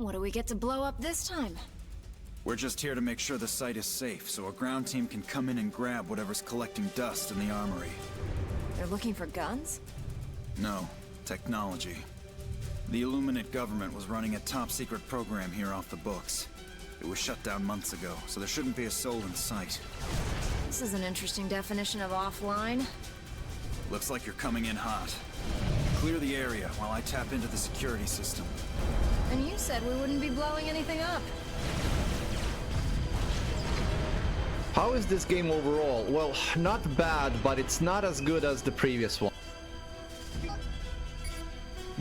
What do we get to blow up this time? We're just here to make sure the site is safe, so a ground team can come in and grab whatever's collecting dust in the armory. They're looking for guns? No, technology. The Illuminate government was running a top-secret program here off the books. It was shut down months ago, so there shouldn't be a soul in sight. This is an interesting definition of offline. Looks like you're coming in hot. Clear the area while I tap into the security system. And you said we wouldn't be blowing anything up. How is this game overall? Well, not bad, but it's not as good as the previous one.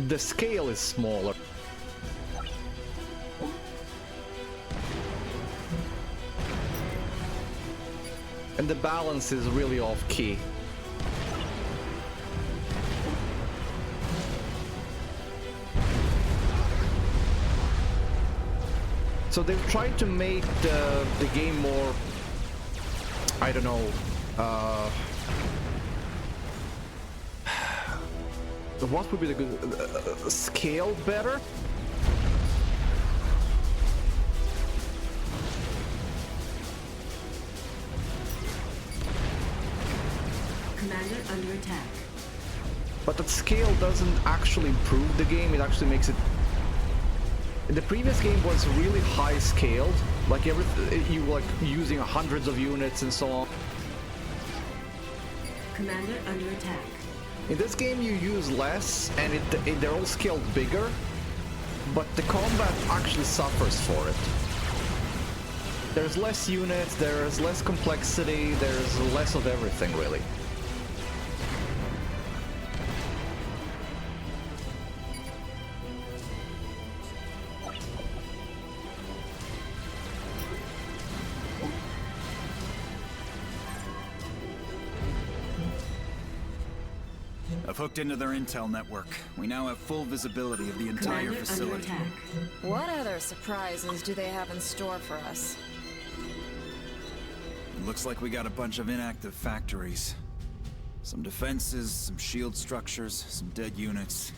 The scale is smaller. And the balance is really off-key. So they've tried to make the game more, I don't know, what would be the good, scale better? Commander under attack. But that scale doesn't actually improve the game, it actually makes it... The previous game was really high scaled, like you were like using hundreds of units and so on. Commander under attack. In this game you use less, and they're all scaled bigger, but the combat actually suffers for it. There's less units, there's less complexity, there's less of everything really. I've hooked into their intel network. We now have full visibility of the entire Commander facility. under attack. What other surprises do they have in store for us? It looks like we got a bunch of inactive factories. Some defenses, some shield structures, some dead units.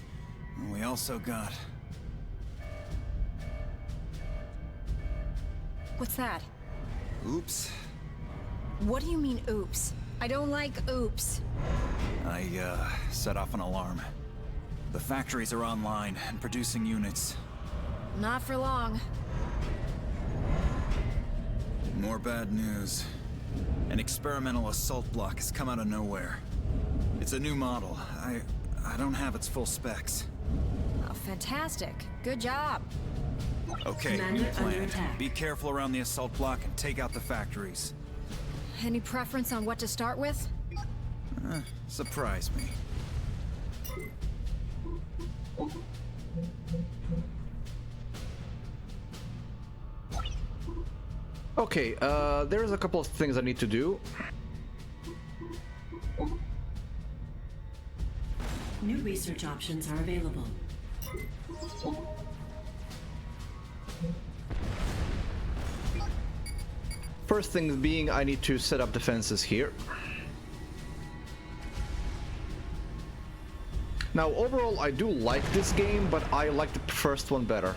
And we also got... What's that? Oops. What do you mean, oops? I don't like oops. I, set off an alarm. The factories are online and producing units. Not for long. More bad news. An experimental assault block has come out of nowhere. It's a new model. I don't have its full specs. Oh, fantastic. Good job. Okay, Commander new under plan. attack. Be careful around the assault block and take out the factories. Any preference on what to start with? Surprise me. Okay, there's a couple of things I need to do. New research options are available. First thing being, I need to set up defenses here. Now, overall, I do like this game, but I like the first one better.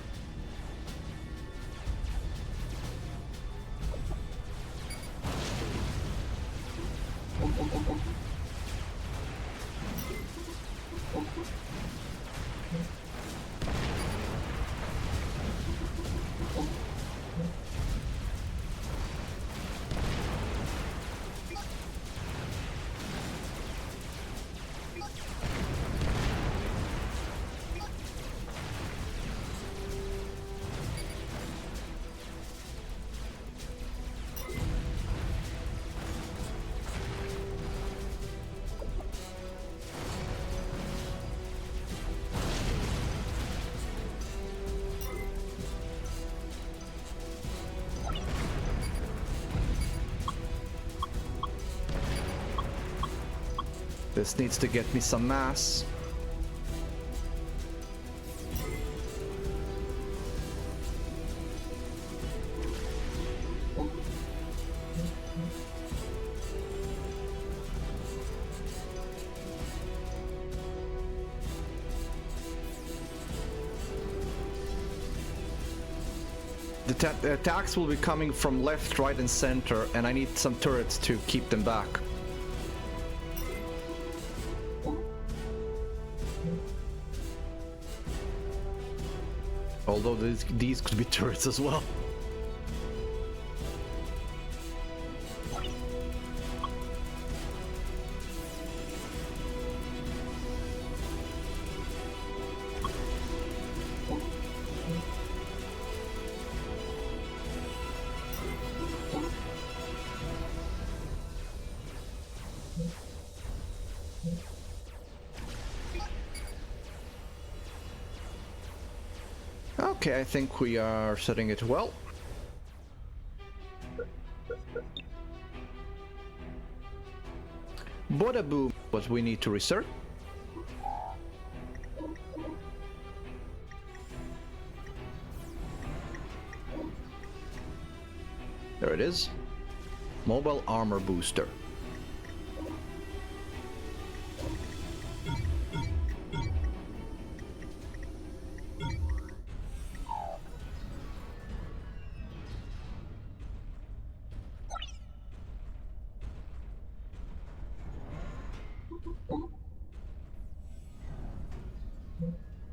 This needs to get me some mass. The attacks will be coming from left, right, and center, and I need some turrets to keep them back. Although these could be turrets as well. Okay, I think we are setting it well. Bada boom, what we need to research. There it is. Mobile armor booster.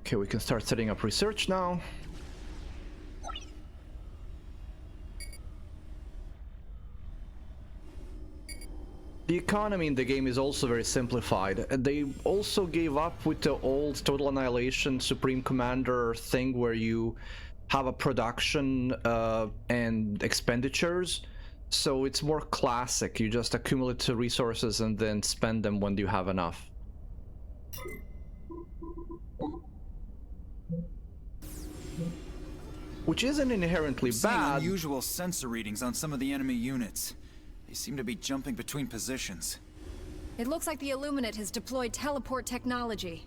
Okay, we can start setting up research now. The economy in the game is also very simplified. They also gave up with the old Total Annihilation Supreme Commander thing where you have a production and expenditures. So it's more classic. You just accumulate the resources and then spend them when you have enough. Which isn't inherently bad. Unusual sensor readings on some of the enemy units. They seem to be jumping between positions. It looks like the Illuminate has deployed teleport technology.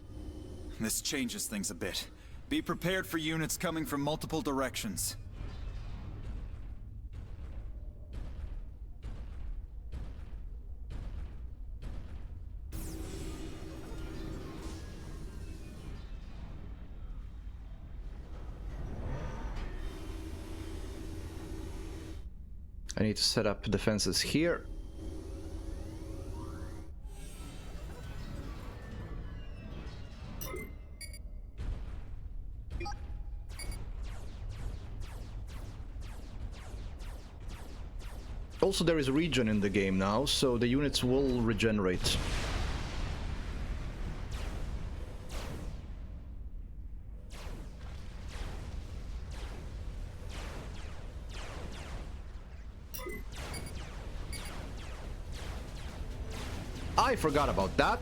This changes things a bit. Be prepared for units coming from multiple directions. I need to set up defenses here. Also, there is regen in the game now, so the units will regenerate. I forgot about that.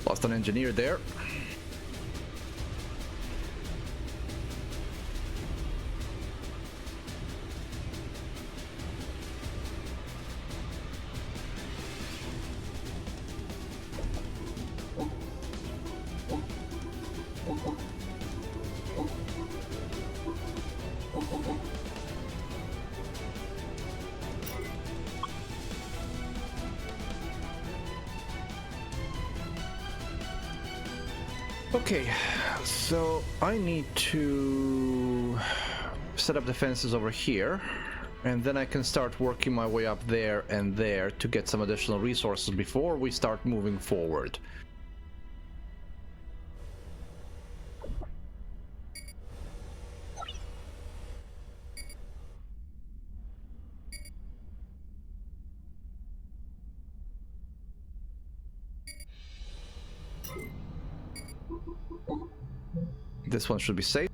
Lost an engineer there. Okay, so I need to set up defenses over here, and then I can start working my way up there and there to get some additional resources before we start moving forward. This one should be safe.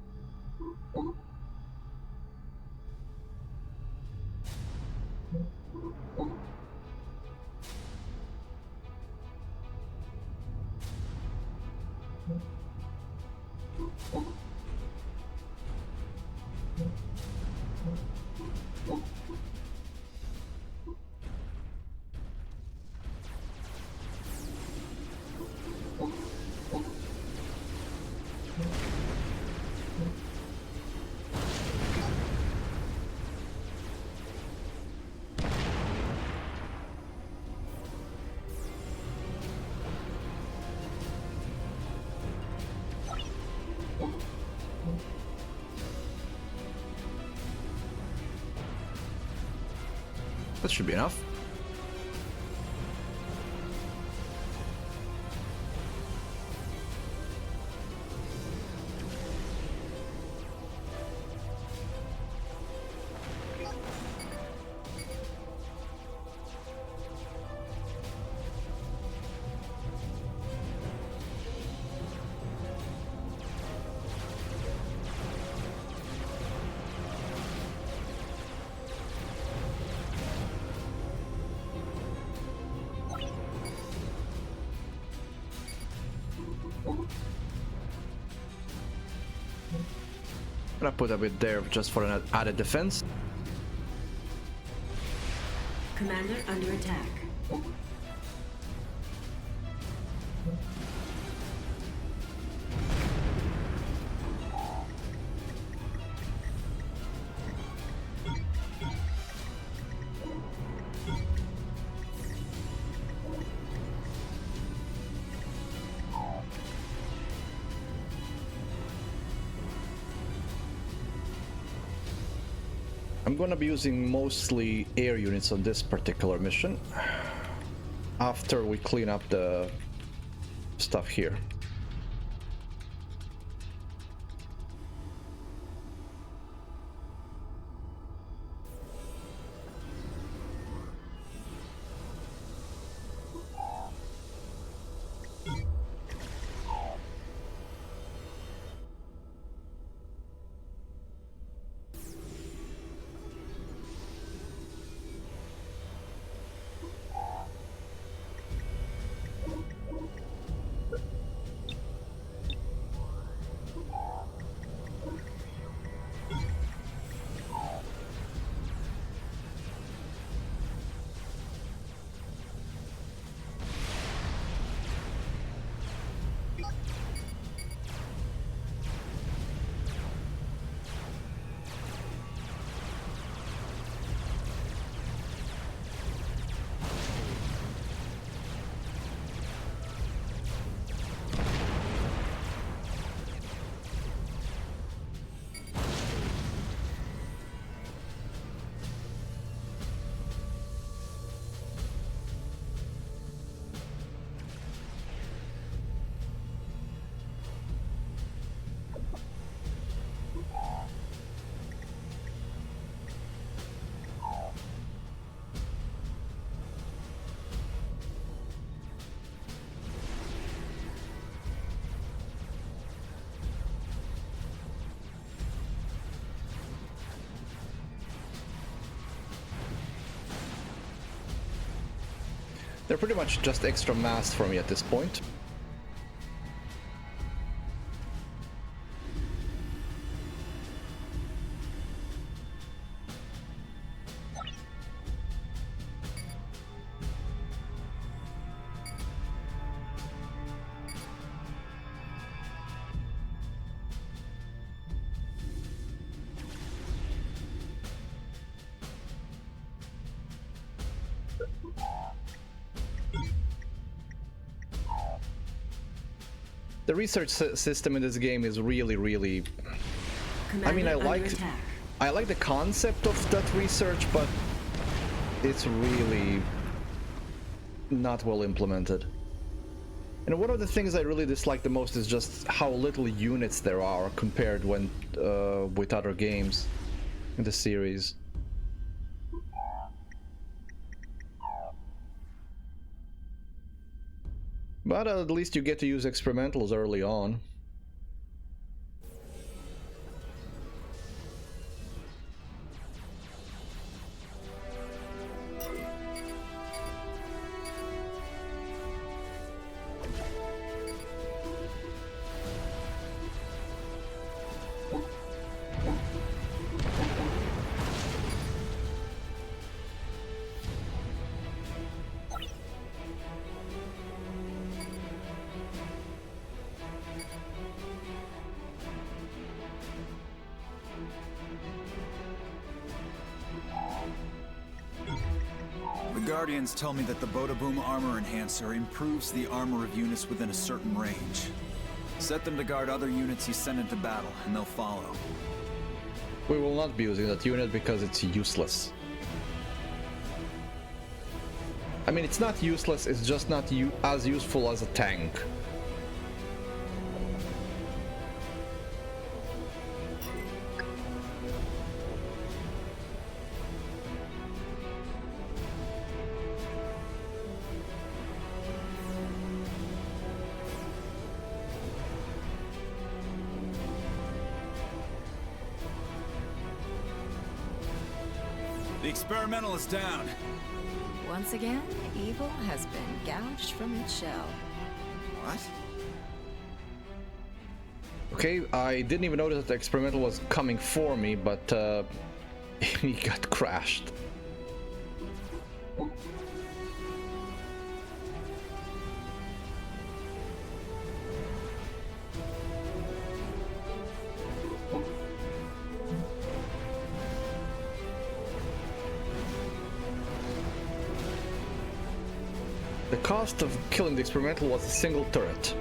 That should be enough. I'm gonna put a bit there just for an added defense. Commander under attack. I'm gonna be using mostly air units on this particular mission after we clean up the stuff here. They're pretty much just extra mass for me at this point. The research system in this game is really Commander I mean, under attack. I like the concept of that research, but it's really not well implemented. And one of the things I really dislike the most is just how little units there are compared with other games in the series. But at least you get to use experimentals early on. The Guardians tell me that the Bodaboom armor enhancer improves the armor of units within a certain range. Set them to guard other units you send into battle, and they'll follow. We will not be using that unit because it's useless. I mean, it's not useless, it's just not as useful as a tank. The experimental is down. Once again, evil has been gouged from its shell. What? Okay, I didn't even notice that the experimental was coming for me, but he got crashed. The cost of killing the experimental was a single turret.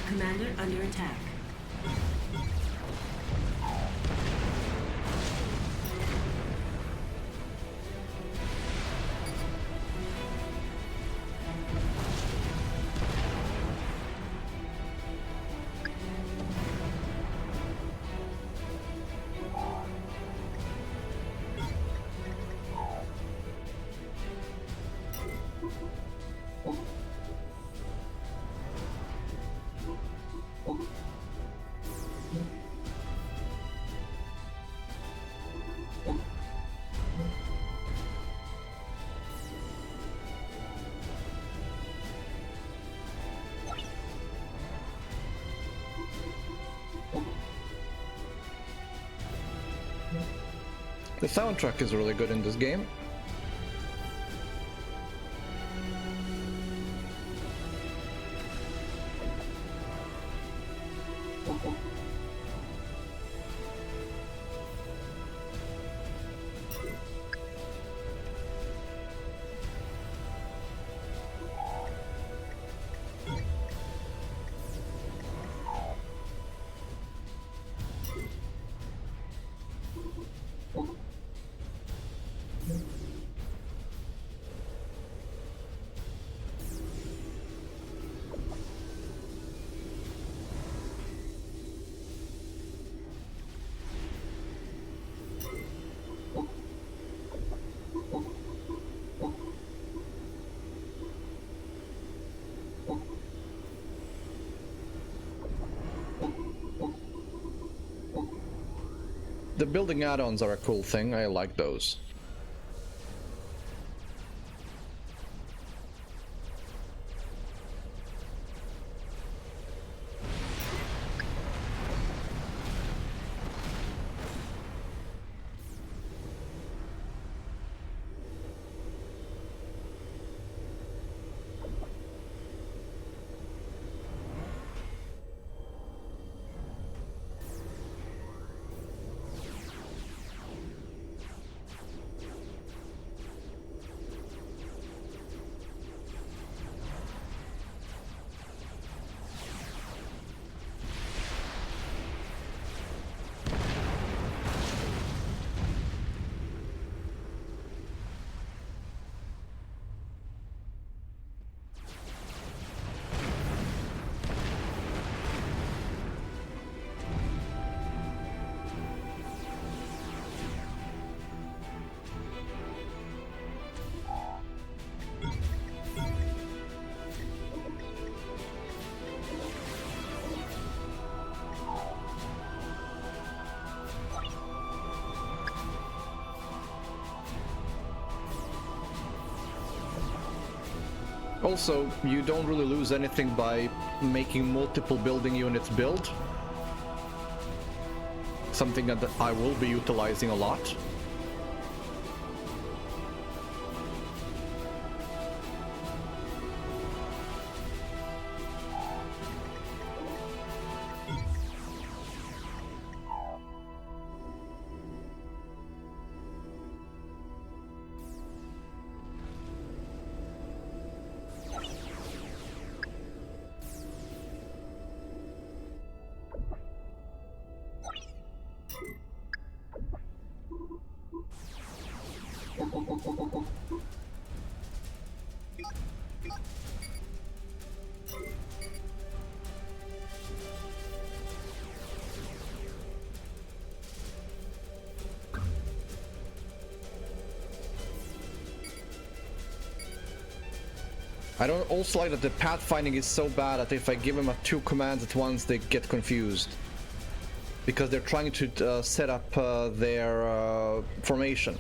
Commander under attack. The soundtrack is really good in this game. The building add-ons are a cool thing, I like those. Also, you don't really lose anything by making multiple building units build. Something that I will be utilizing a lot. I don't also like that the pathfinding is so bad that if I give them two commands at once, they get confused. Because they're trying to set up their formation.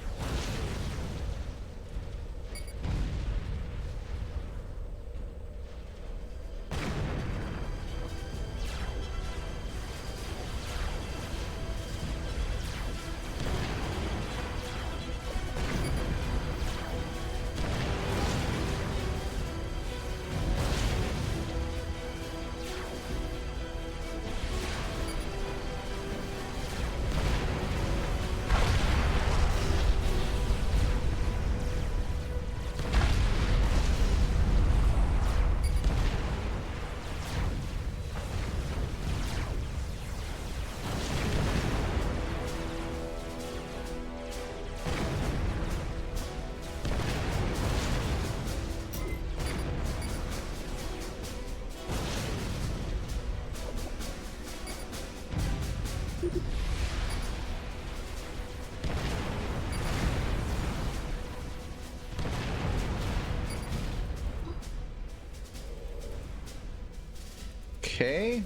Okay.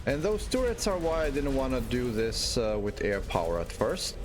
And those turrets are why I didn't want to do this with air power at first.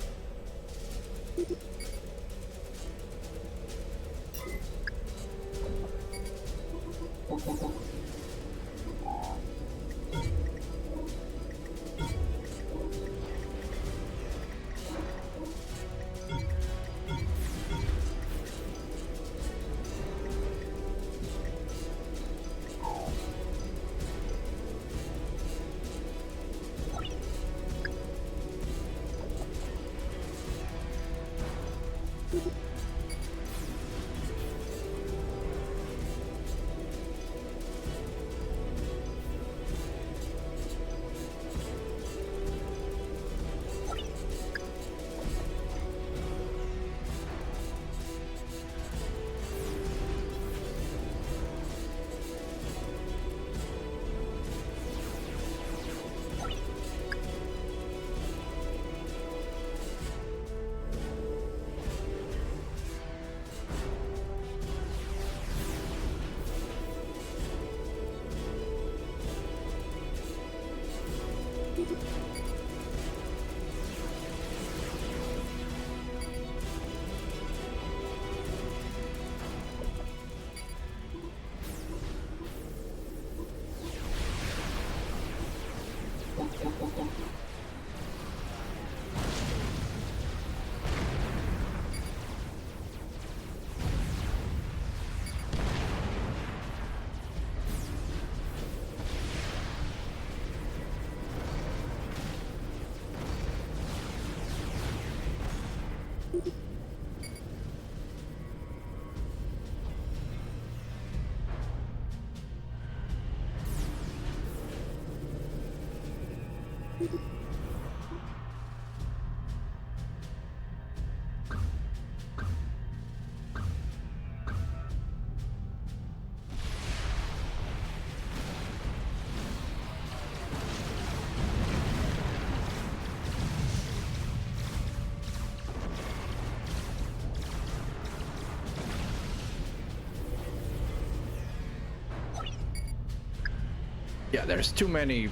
Yeah, there's too many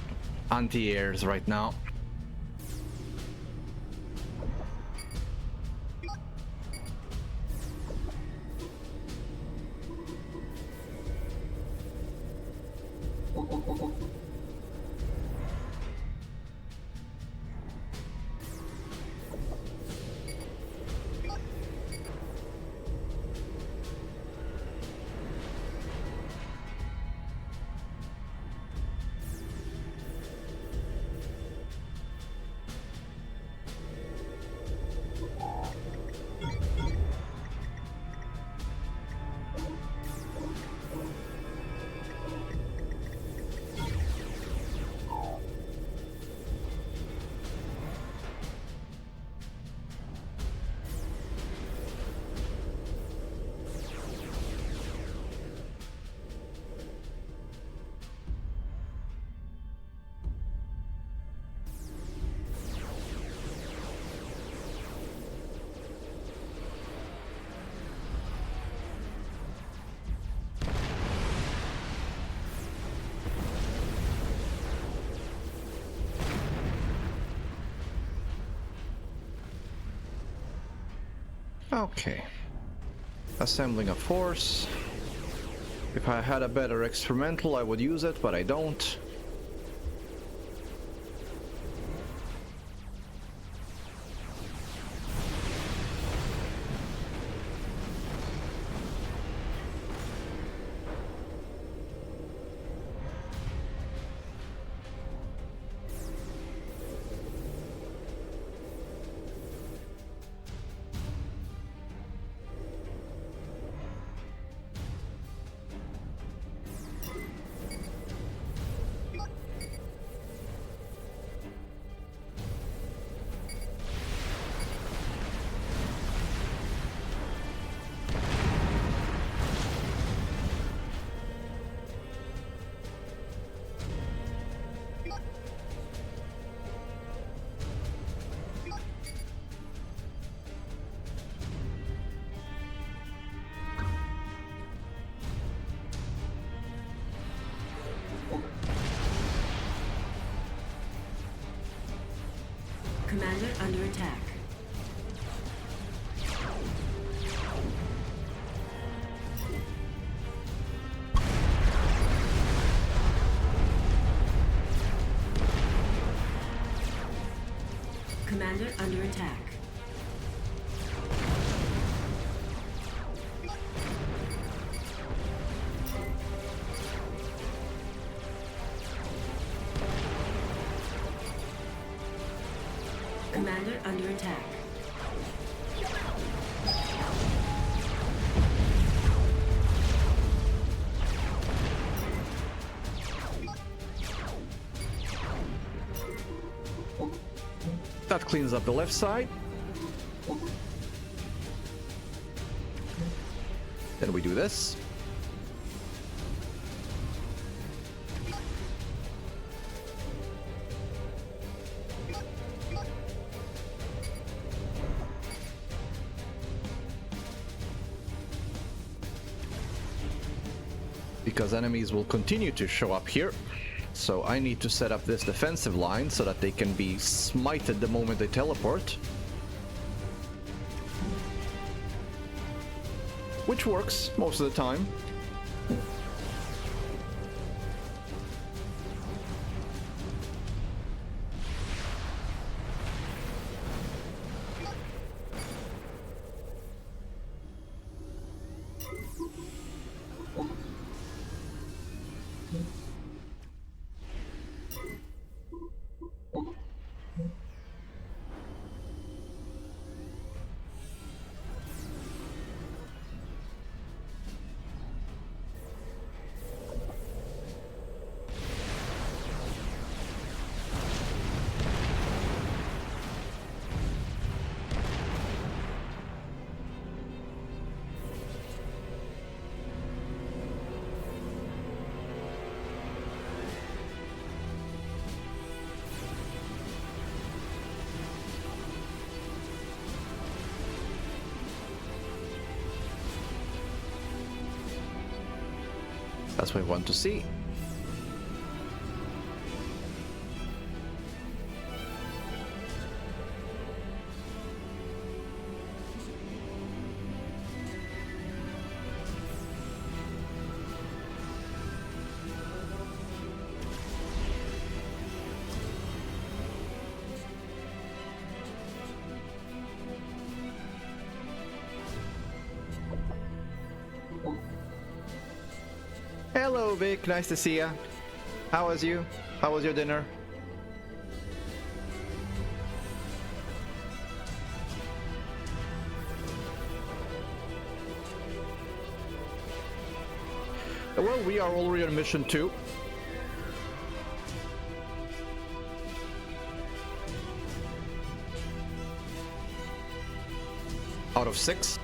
anti-airs right now. Okay. Assembling a force. If I had a better experimental, I would use it, but I don't. Commander under attack. Commander under attack. Commander under attack. That cleans up the left side. Then we do this. Because enemies will continue to show up here. So I need to set up this defensive line so that they can be smited the moment they teleport. Which works most of the time. That's what we want to see. Hello, Vic. Nice to see ya. How was you? How was your dinner? Well, we are already on mission 2. Out of 6.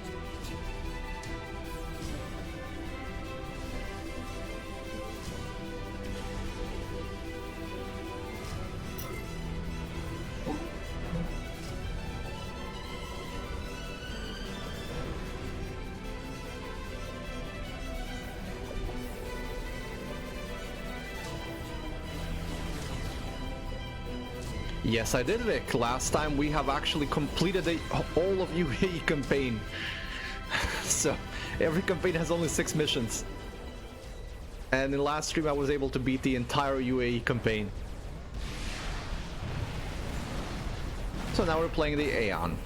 Yes, I did, Vic. Last time we have actually completed the all of UAE campaign. So every campaign has only 6 missions. And in last stream I was able to beat the entire UAE campaign. So now we're playing the Aeon.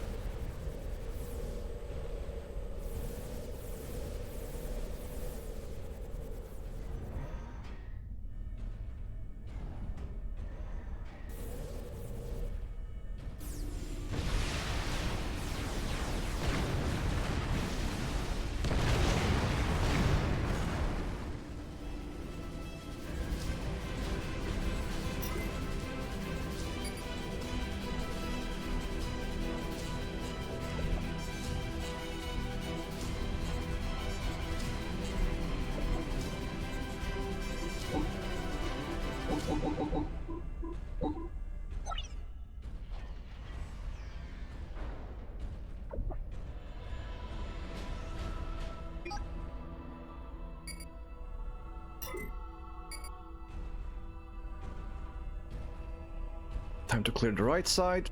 Time to clear the right side.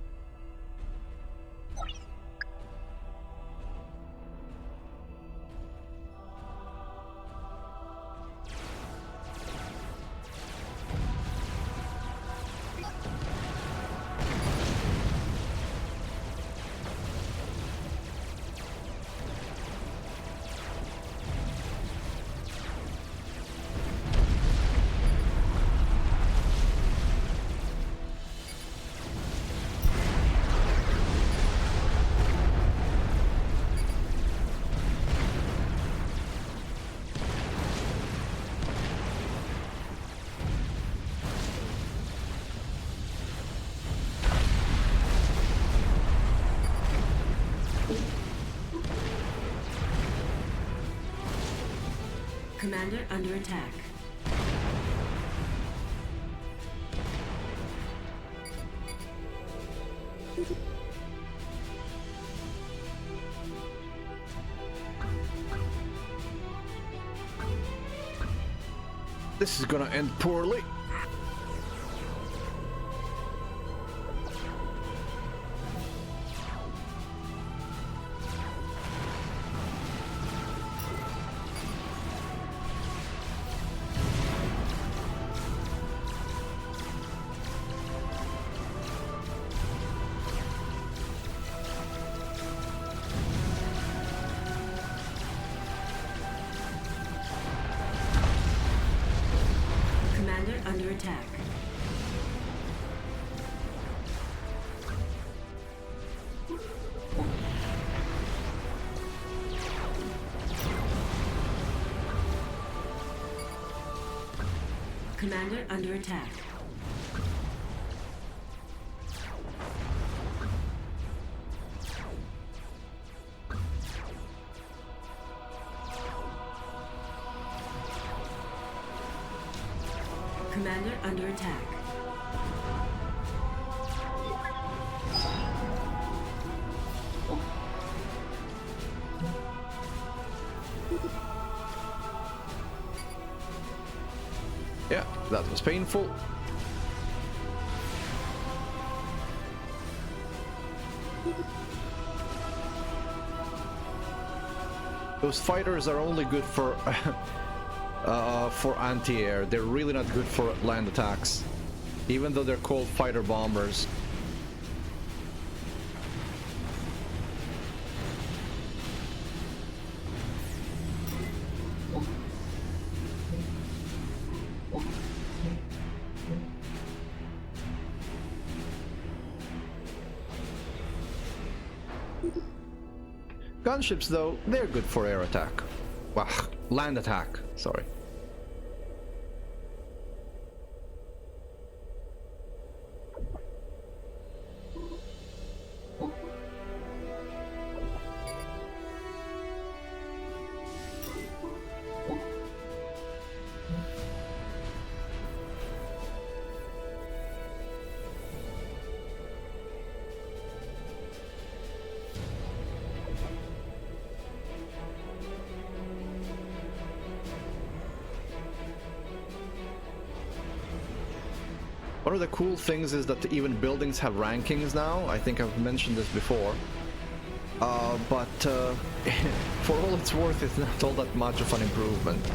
Commander under attack. This is gonna end poorly. Commander under attack. Commander under attack. Commander under attack. Yeah, that was painful. Those fighters are only good for anti-air. They're really not good for land attacks, even though they're called fighter bombers. Gunships, though, they're good for air attack. Well, land attack, sorry. One of the cool things is that even buildings have rankings now. I think I've mentioned this before. But for all it's worth, it's not all that much of an improvement.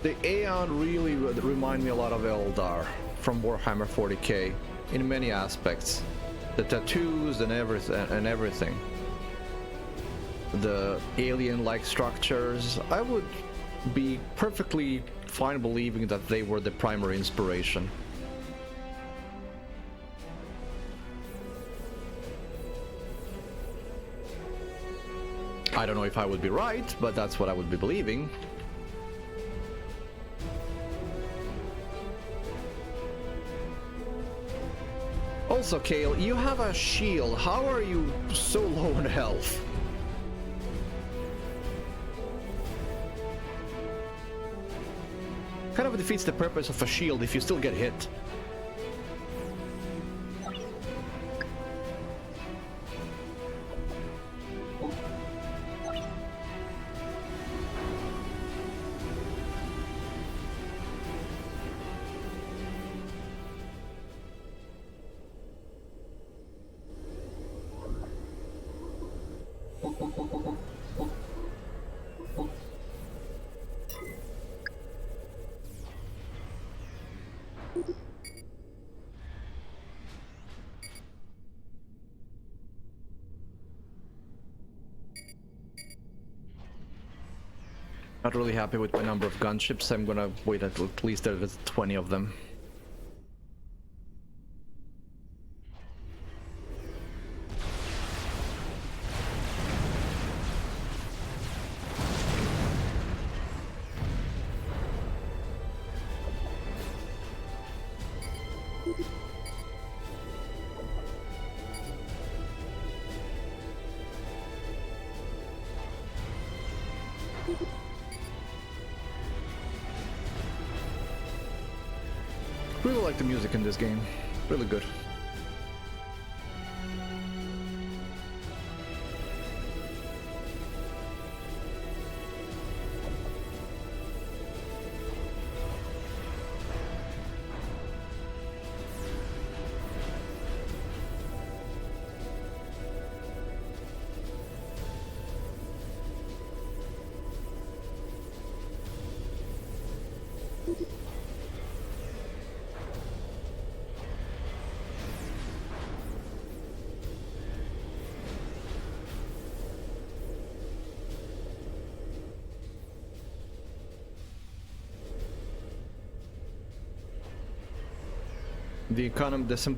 The Aeon really remind me a lot of Eldar from Warhammer 40k in many aspects. The tattoos and everything. The alien-like structures. I would be perfectly fine believing that they were the primary inspiration. I don't know if I would be right, but that's what I would be believing. Also, Kale, you have a shield. How are you so low on health? Kind of defeats the purpose of a shield if you still get hit. Not really happy with my number of gunships. I'm gonna wait until at least there's 20 of them. Really like the music in this game. Really good.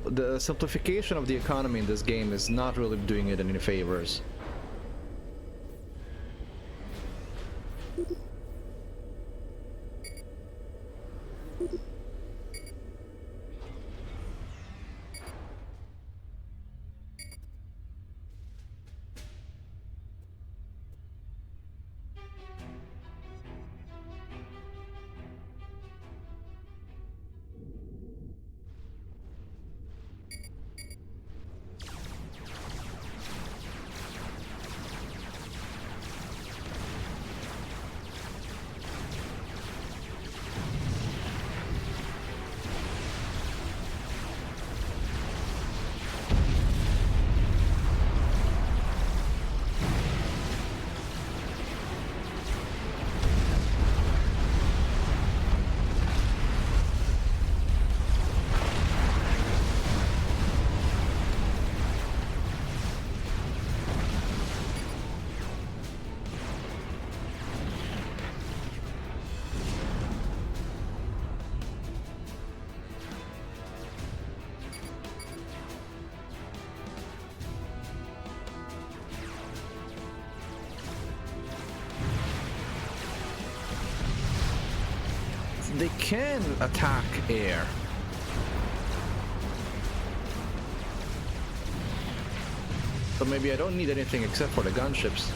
The simplification of the economy in this game is not really doing it any favors. They can attack air. So maybe I don't need anything except for the gunships.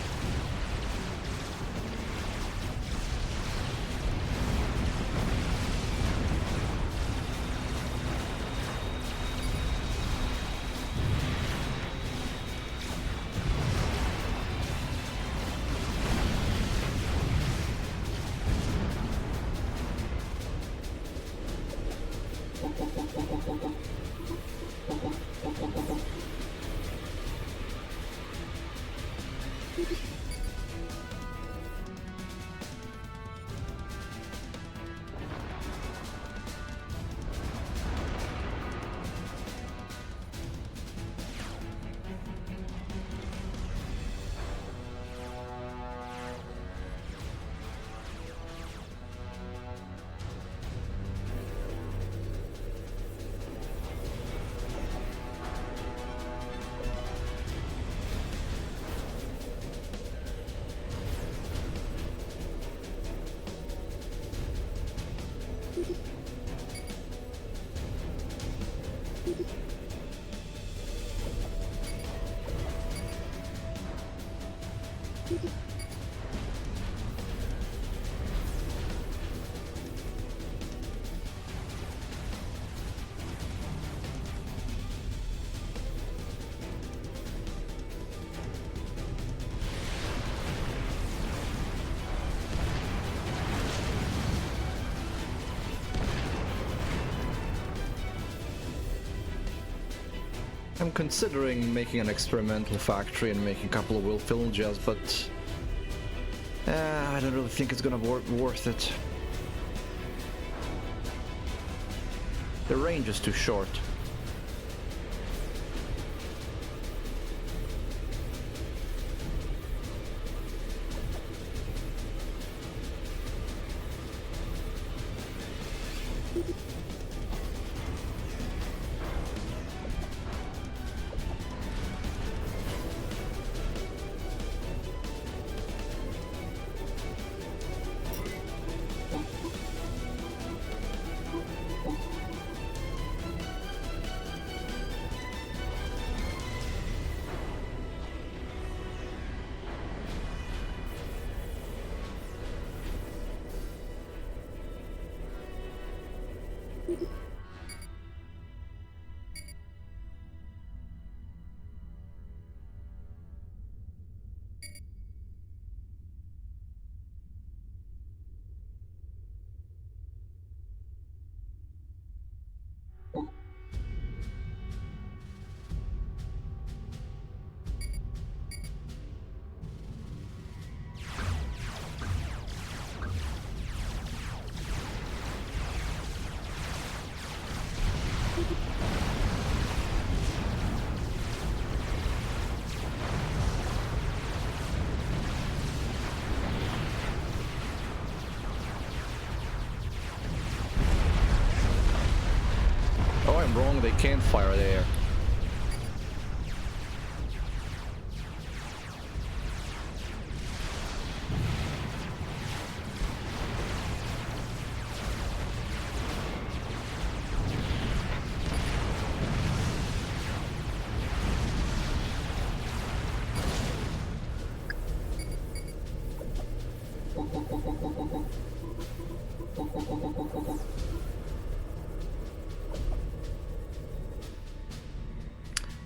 I'm considering making an experimental factory and making a couple of villages, but I don't really think it's gonna be worth it. The range is too short. Oh, I'm wrong, they can't fire there.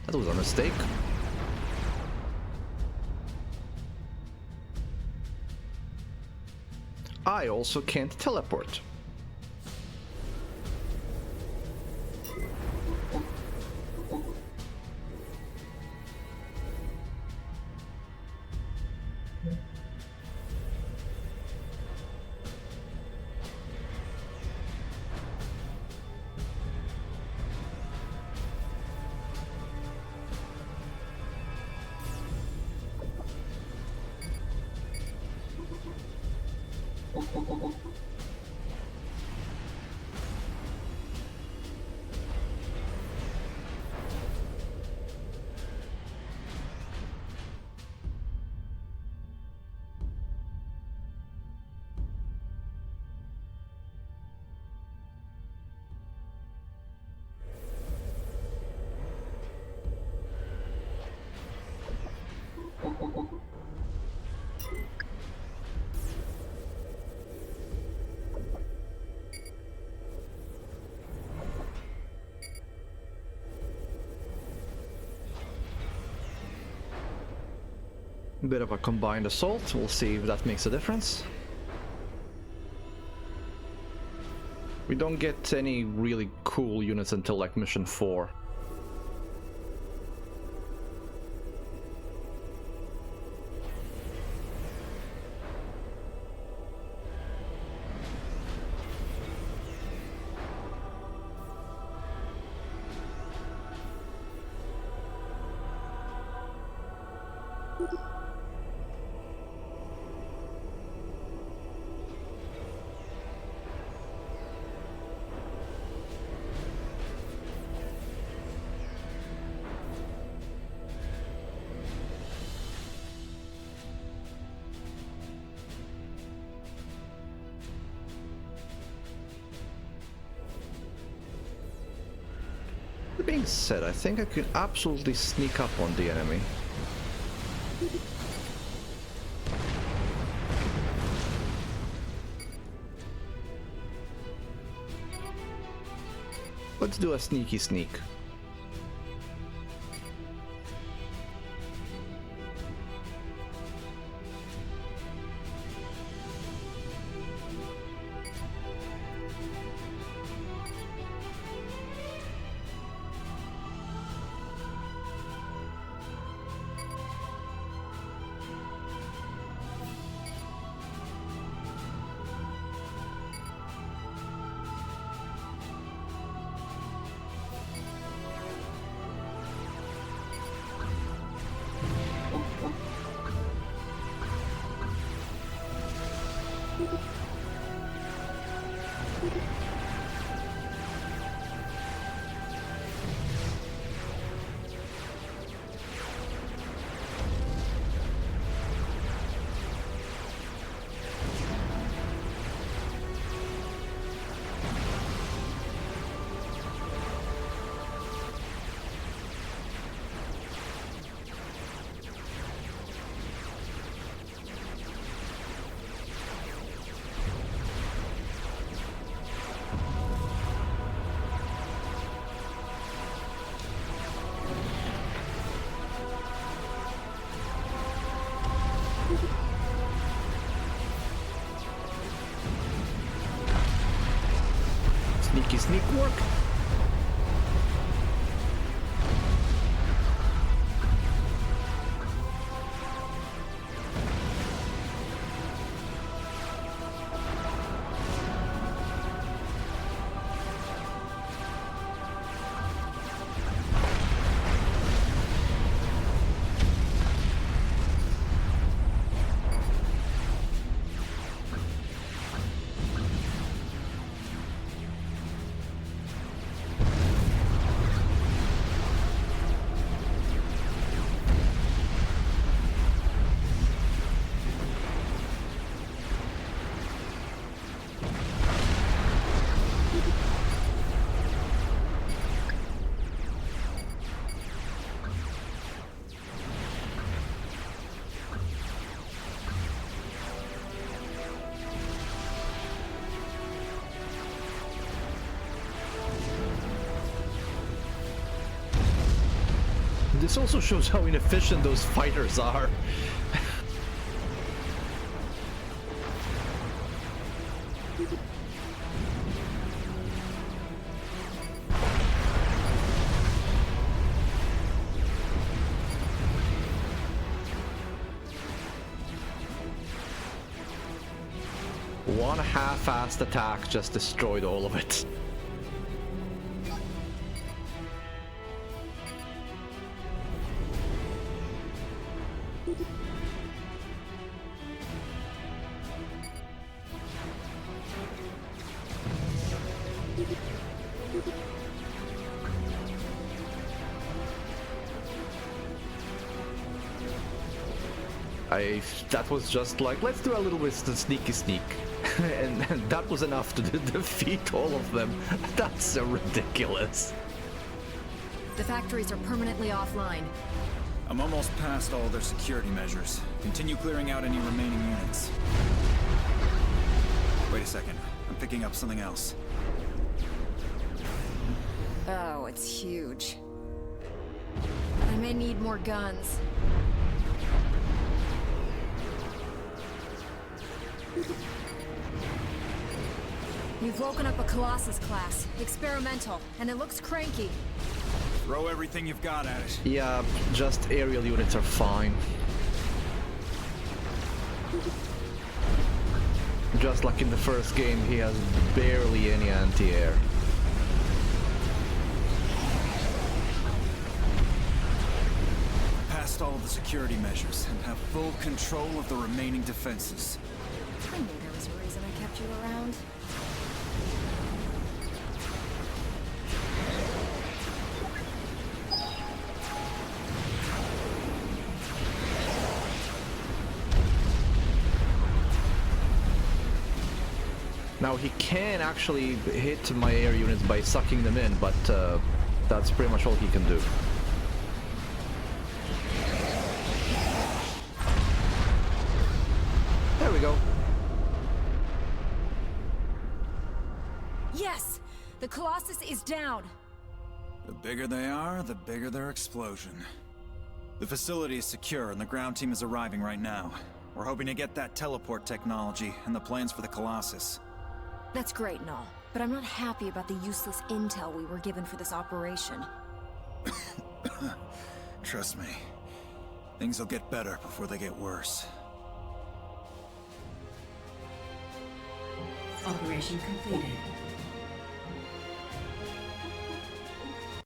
That was a mistake. I also can't teleport. Bit of a combined assault. We'll see if that makes a difference. We don't get any really cool units until like mission 4. That being said, I think I could absolutely sneak up on the enemy. Let's do a sneaky sneak. Sneaky sneak work. This also shows how inefficient those fighters are. One half-assed attack just destroyed all of it. That was just like, let's do a little bit of sneaky sneak. and that was enough to defeat all of them. That's so ridiculous. The factories are permanently offline. I'm almost past all their security measures. Continue clearing out any remaining units. Wait a second. I'm picking up something else. Oh, it's huge. I may need more guns. You've woken up a Colossus class. Experimental, and it looks cranky. Throw everything you've got at it. Yeah, just aerial units are fine. Just like in the first game, he has barely any anti-air. Passed all of the security measures and have full control of the remaining defenses. I knew there was a reason I kept you around. Now he can actually hit my air units by sucking them in, but that's pretty much all he can do. There we go. Yes! The Colossus is down! The bigger they are, the bigger their explosion. The facility is secure and the ground team is arriving right now. We're hoping to get that teleport technology and the plans for the Colossus. That's great and all, but I'm not happy about the useless intel we were given for this operation. Trust me, things will get better before they get worse. Operation completed.